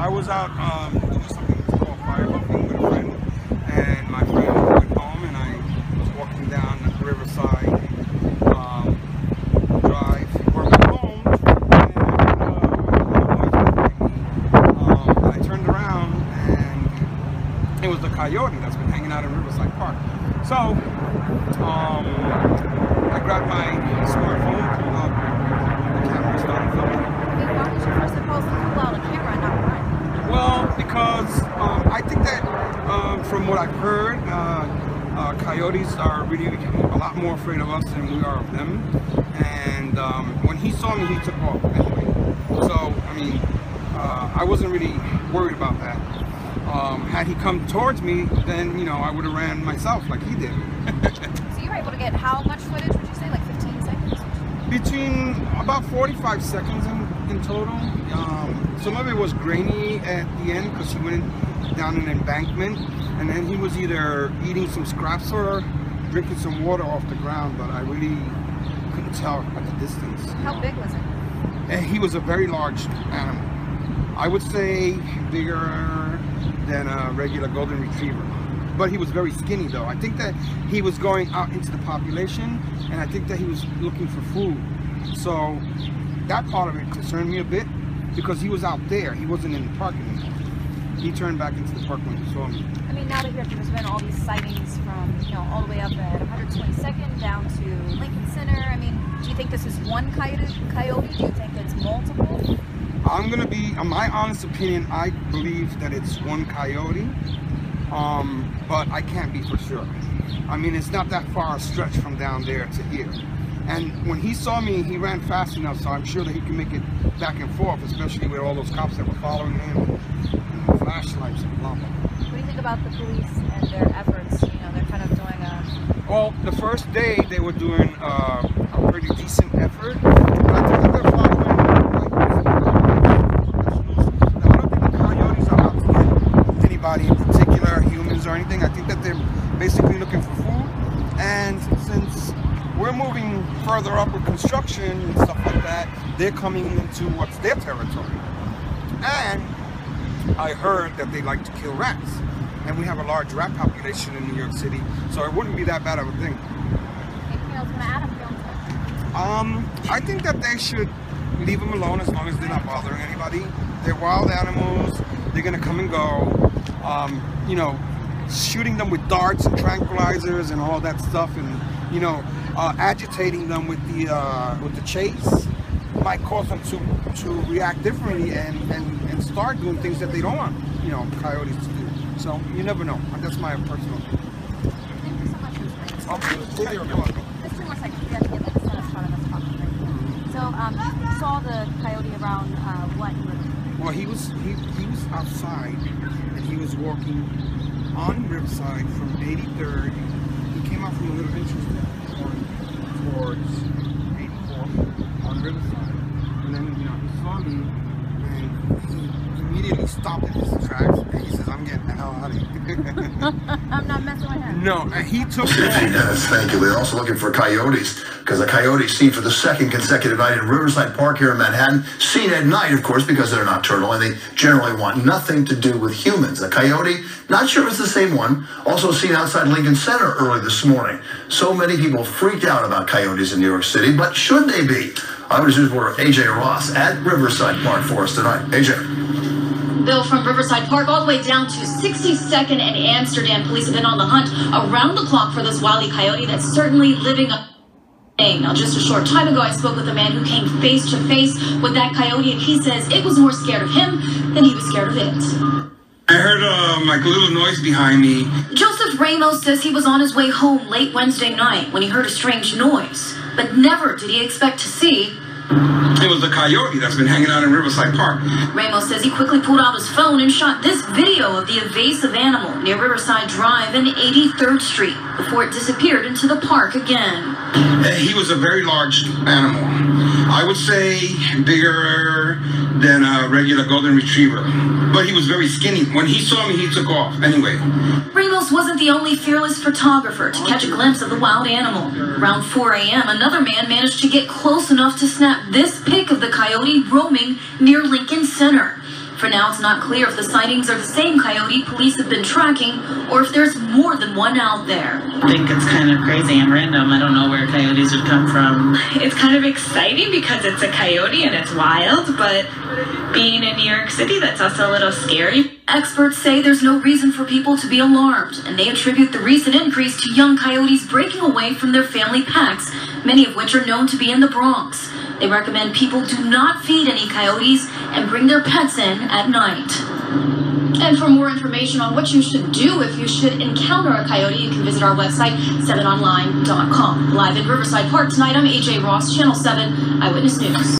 I was out doing something called fireworking with a friend, and my friend went home, and I was walking down the Riverside Drive where we're home, and I turned around, and it was the coyote that's been hanging out in Riverside Park. So I grabbed my smartphone, pulled out the camera, and started filming. Why did you first impulse to pull out a camera and not run? Well, because I think that from what I've heard, coyotes are really a lot more afraid of us than we are of them. And when he saw me, he took off anyway. So, I mean, I wasn't really worried about that. Had he come towards me, then, you know, I would have ran myself like he did. So you were able to get how much footage would you say? Like 15 seconds? Between about 45 seconds in total. Some of it was grainy at the end because he went down an embankment, and then he was either eating some scraps or drinking some water off the ground, but I really couldn't tell at the distance. How big was it? And he was a very large animal. I would say bigger than a regular golden retriever. But he was very skinny though. I think that he was going out into the population, and I think that he was looking for food. So that part of it concerned me a bit because he was out there. He wasn't in the park anymore. He turned back into the park when he saw me. I mean, now that there's been all these sightings from, you know, all the way up at 122nd down to Lincoln Center. I mean, do you think this is one coyote? Do you think it's multiple? I'm gonna be, in my honest opinion, I believe that it's one coyote, but I can't be for sure. I mean, it's not that far a stretch from down there to here. And when he saw me, he ran fast enough, so I'm sure that he can make it back and forth, especially with all those cops that were following him, and flashlights and blah, blah. What do you think about the police and their efforts? You know, they're kind of doing a... Well, the first day they were doing a pretty decent effort, but I think that they're following professionals. Now, I don't think the coyotes are out to get anybody in particular, humans or anything. I think that they're basically looking for food, and since we're moving further up with construction and stuff like that, they're coming into what's their territory. And I heard that they like to kill rats. And we have a large rat population in New York City, so it wouldn't be that bad of a thing. Anything else going to add? I think that they should leave them alone as long as they're not bothering anybody. They're wild animals. They're going to come and go. You know, shooting them with darts and tranquilizers and all that stuff, and, you know, agitating them with the chase might cause them to react differently and start doing things that they don't want, you know, coyotes to do. So you never know. That's my personal opinion. Thank you so much for Okay, you're welcome. Just 2 more seconds. We have to get like the setup part of us talking right now. So you saw the coyote around what? Well, he was outside, and he was walking on Riverside from 83rd. He came out from a little entrance towards 84th on Riverside, and then, you know, he saw me, and he immediately stopped in his tracks, and he says, "I'm getting the hell out of here." I'm not messing with him. No, and he took Hey, Dennis, thank you. They're also looking for coyotes, because a coyote seen for the second consecutive night in Riverside Park here in Manhattan. Seen at night, of course, because they're nocturnal, and they generally want nothing to do with humans. A coyote, not sure if it's the same one, also seen outside Lincoln Center early this morning. So many people freaked out about coyotes in New York City, but should they be? I was just for AJ Ross at Riverside Park for us tonight. AJ. Bill, from Riverside Park all the way down to 62nd and Amsterdam. Police have been on the hunt around the clock for this wily coyote that's certainly living a name. Now, just a short time ago, I spoke with a man who came face to face with that coyote, and he says it was more scared of him than he was scared of it. I heard like a little noise behind me. Joseph Ramos says he was on his way home late Wednesday night when he heard a strange noise, but never did he expect to see... It was the coyote that's been hanging out in Riverside Park. Ramos says he quickly pulled out his phone and shot this video of the evasive animal near Riverside Drive and 83rd Street before it disappeared into the park again. He was a very large animal. I would say bigger than a regular golden retriever. But he was very skinny. When he saw me, he took off anyway. Ramos wasn't the only fearless photographer to catch a glimpse of the wild animal. Around 4 a.m., another man managed to get close enough to snap this pic of the coyote roaming near Lincoln Center. For now, it's not clear if the sightings are the same coyote police have been tracking or if there's more than one out there. I think it's kind of crazy and random. I don't know where coyotes would come from. It's kind of exciting because it's a coyote and it's wild, but being in New York City, that's also a little scary. Experts say there's no reason for people to be alarmed, and they attribute the recent increase to young coyotes breaking away from their family packs, many of which are known to be in the Bronx. They recommend people do not feed any coyotes and bring their pets in at night. And for more information on what you should do if you should encounter a coyote, you can visit our website, 7online.com. Live in Riverside Park tonight, I'm AJ Ross, Channel 7 Eyewitness News.